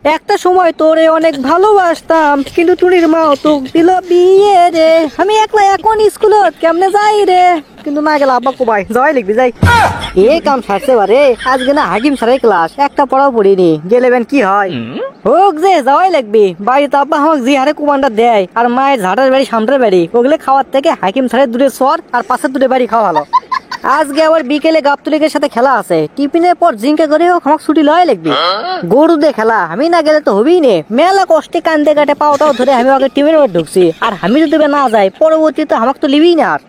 একটা সময় তোরে অনেক ভালোবাসতাম, কিন্তু টুনির মাও তো দিল বিয়ে রে। আমি একলা এখন স্কুলত কেমনে যাই রে, কিন্তু না গেলে আব্বা কোবাই যাই লিখবি যাই। এই কাম সারছে বারে, আজকে না হাকিম স্যারের ক্লাস, একটা পড়াও পড়িনি, গেলেবেন কি হয় হোক যে যাওয়াই লাগবে। বাড়িতে আব্বা আমাকে যে হারে কমান্ডার দেয়, আর মায়ের ঝাড়ের বাড়ি সামনের বাড়ি, ওগুলো খাওয়ার থেকে হাকিম স্যারের দূরে সর আর পাশের দূরে বাড়ি খাওয়া ভালো। আজকে আবার বিকেলে গাবতলিকের সাথে খেলা আছে, টিফিনের পর জিঙ্কা করে হোক আমাকে ছুটি লয় লাগবে। গরু দিয়ে খেলা, আমি না গেলে তো হবেই নে। মেলা কষ্টে কান্দে কাটে পাওটাও ধরে আমি আগে টিমের মধ্যে ঢুকছি, আর আমি যদি না যাই পরবর্তীতে আমাকে তো লিবি না। আর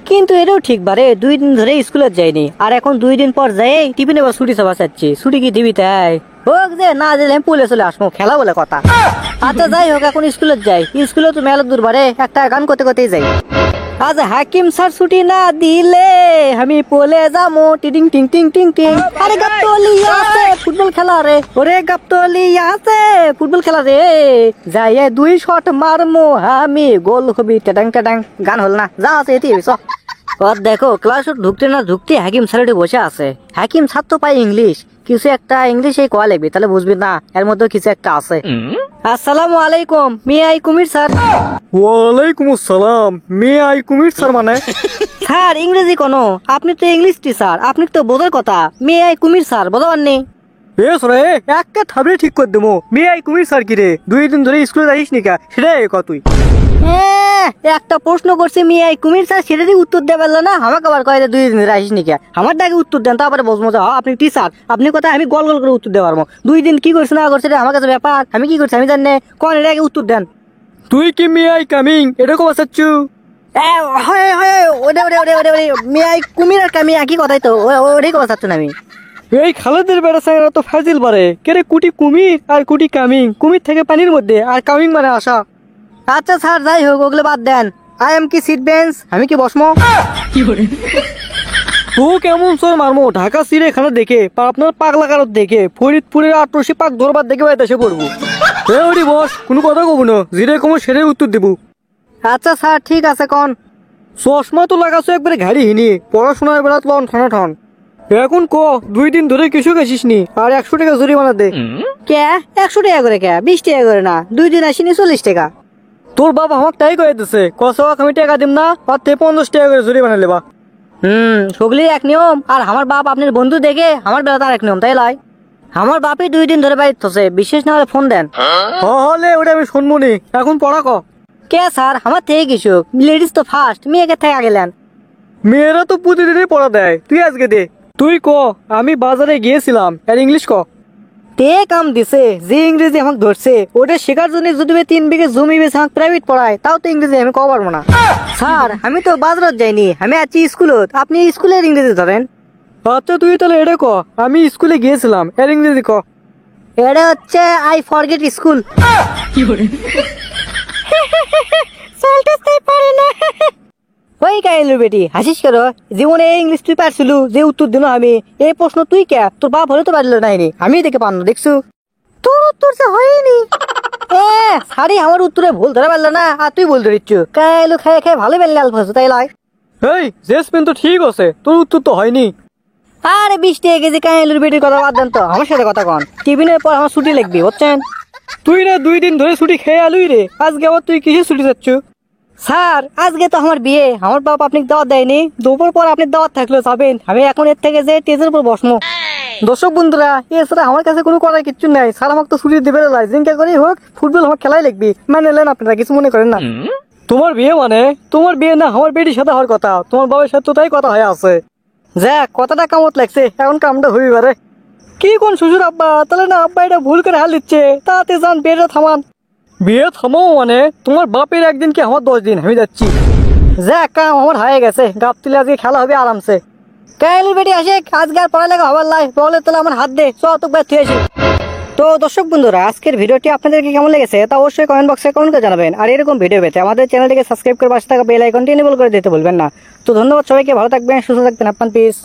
কিন্তু এটাও ঠিক বারে, 2 দিন ধরে স্কুলে যাইনি, আর এখন 2 দিন পর যাই টিফিনে বা ছুটি সভা চাচ্ছি। ছুটি কি দিবি তাই হোক যে, না দিলে আমি পুলে চলে আসবো, খেলা বলে কথা। আচ্ছা যাই হোক, এখন স্কুলে যাই। স্কুলে তো মেলা দূর বারে, একটা গান করতে করতেই যাই। আজ হাকিম স্যার ছুটি না দিলে আমি পলে যাবো টিং টিং টিং টিং টিং। আরে গাবতলি আছে ফুটবল খেলা রে, ওরে গাবতলি আছে ফুটবল খেলা রে, যাই 2 শট মারমো আমি, গোল হবি টেডাং টেডাং। গান হল না, যা আছে এটি চ। আর দেখো ক্লাস ঢুকতে না ঢুকতে হাকিম স্যার বসে আছে। হাকিম স্যার তো পাই ইংলিশ, কিছু একটা ইংলিশে কোয়া লাগবে, তাহলে বুঝবি না এর মধ্যে কিছু একটা আছে। আসসালামু আলাইকুম, মে আই কুমির স্যার। ওয়ালাইকুম আসসালাম, মে আই কুমির স্যার মানে? স্যার ইংরেজি কোনো, আপনি তো ইংলিশ টিচার, আপনি তো বোঝার কথা। মে আই কুমির স্যার বলো পারনি? বেশ রে, একটা থাবড়ে ঠিক করে দেবো। মে আই কুমির স্যার কি রে, 2 দিন ধরে স্কুলে যাইস নি কা, সেটাই ক তুই। একটা প্রশ্ন করছি মে আই কুমির স্যার, সেটারই উত্তর দেবে না। আমাকে আবার কয় 2 দিন ধরে আসিস নি কা, আমার ডাকে উত্তর দেন, তারপরে বসবো যে আপনি টিচার, আপনি কথা আমি গল গল করে উত্তর দিতে পারবো। 2 দিন কি করছে না করছে আমার কাছে ব্যাপার, আমি কি করছি আমি জানি, কোন এর আগে উত্তর দেন। তুই কি মে আই কামিং এটা কো বাসাচ্ছু? মে আই কুমির আর কামি একই কথাই তো, ওটাই কথা চাচ্ছ না আমি। এই খালেদের বেড়া সাইরা তো ফাজিল বারে, কেরে কুটি কুমির আর কুটি কামিং, কুমির থেকে পানির মধ্যে আর কামিং মানে আসা। আচ্ছা স্যার যাই হোক, ওগুলো বাদ দেন। আই এম কি সিট বেঞ্চ, আমি কি বসমো? তো কেমন সর মারমো, ঢাকা চিড়িয়াখানা দেখে আপনার পাগলা কারত দেখে ফরিদপুরের ৮৮ পাক ধরবার দেখে বাড়িতে এসে পড়বো। ওটি বস, কোনো কথা কব না, জিরে কমো সেটাই উত্তর দেবো। আচ্ছা স্যার ঠিক আছে কোন। চশমা তো লাগাছো একবারে ঘাড়ি হিনি, পড়াশোনার বেলা লন ঠানা ঠান। এখন ক 2 দিন ধরে কিছু গেছিস নি, আর 100 টাকা জরিমানা দে। কে 100 টাকা করে, কে 20 টাকা করে না, 2 দিন আসিনি 40 টাকা। তোর বাবা আমাকে তাই কয়ে দিছে, কসক আমি টাকা দিম না, আর 50 টাকা করে জরিমানা লেবা। সগলির এক নিয়ম, আর আমার বাপ আপনার বন্ধু দেখে আমার বেলা তার এক নিয়ম, তাই লয়? আমার বাপই 2 দিন ধরে বাড়িতে থসে, বিশেষ না হলে ফোন দেন। হলে ওটা আমি শুনবো নি, এখন পড়া ক। কে স্যার আমার থেকে কিছু, লেডিস তো ফার্স্ট, মেয়েকে থেকে গেলেন। মেয়েরা তো প্রতিদিনই পড়া দেয়, তুই আজকে দে। তুই ক, আমি বাজারে গিয়েছিলাম, আর ইংলিশ ক। তে কাম দিছে, যে ইংরেজি আমাকে ধরছে ওটা শেখার জন্য যদি 3 বিঘে জমি বেছে আমাকে প্রাইভেট পড়ায়, তাও তো ইংরেজি আমি কব পারবো না। স্যার আমি তো বাজারত যাইনি, আমি আছি স্কুলত, আপনি স্কুলের ইংরেজি ধরেন। আচ্ছা তুই তাহলে এটা ক, আমি স্কুলে গিয়েছিলাম, এর ইংরেজি ক। এটা হচ্ছে আই ফরগেট স্কুল। ওই কাইলু বেটি হাসিস কেন, জীবনে ইংলিশ তুই পারছিলু, যে উত্তর দিল আমি, এই প্রশ্ন তুই কে, তোর বাপ হলে তো পারল নাইনি, আমি দেখে পারলো দেখছু। তোর উত্তর যে হয়নি। সারি আমার উত্তরে ভুল ধরে পারলো না, আর তুই ভুল ধরিচ্ছু। কাইলু খাই খাই ভালো বেললে আলফাস, তাই লয়? এই জেসমিন তো ঠিক আছে, তোর উত্তর তো হয়নি। আরে 20 টাকা কেজি কাইলুর বেটির কথা বাদ দেন তো, আমার সাথে কথা কন। টিফিনের পর আমার ছুটি লিখবি বুঝছেন? তুই না 2 দিন ধরে ছুটি খেয়ে আলুই রে, আজকে আবার তুই কিসে ছুটি যাচ্ছ? স্যার আজকে তো আমার বিয়ে, আমার বাপ আপনি দাওয়াত দেয়নি, দুপুর পর আপনি দাওয়াত থাকলে যাবেন, আমি এখন এর থেকে যে টেজের উপর বসমো। দর্শক বন্ধুরা, এছাড়া আমার কাছে কোনো করার কিছু নাই, স্যার আমাকে তো ছুটি দেবে না, জিঙ্কা করেই হোক ফুটবল আমার খেলাই লিখবি, মানে নেন আপনারা, কিছু মনে করেন না। তোমার বিয়ে মানে? তোমার বিয়ে না আমার বেটির সাথে হওয়ার কথা, তোমার বাবার সাথে তো তাই কথা হয়ে আছে। যাক কথাটা কামত লাগছে, এখন কামটা হবি পারে। কি কোন শ্বশুর আব্বা, তাহলে না আব্বা এটা ভুল করে হাল দিচ্ছে, তাতে যান বিয়েটা থামান। বিয়ে থামাও মানে? তোমার বাপের একদিন কি আমার 10 দিন, আমি যাচ্ছি। যাক কাম আমার হয়ে গেছে, গাবতলি আজকে খেলা হবে আরামসে। কাইলুর বেটি আসে, আজকে আর পড়ালেখা হবার লাই, বলে তাহলে আমার হাত দে, চতুক ব্যর্থ হয়েছি। তো দর্শক বন্ধুরা, আজকের ভিডিওটি আপনাদেরকে কেমন লেগেছে তা অবশ্যই কমেন্ট বক্সে কমেন্ট করে জানাবেন, আর এরকম ভিডিও পেতে আমাদের চ্যানেলটিকে সাবস্ক্রাইব করে পাশে থাকা বেল আইকনটি এনেবল করে দিতে ভুলবেন না। তো ধন্যবাদ সবাইকে, ভালো থাকবেন, সুস্থ থাকবেন, আপনার পিস।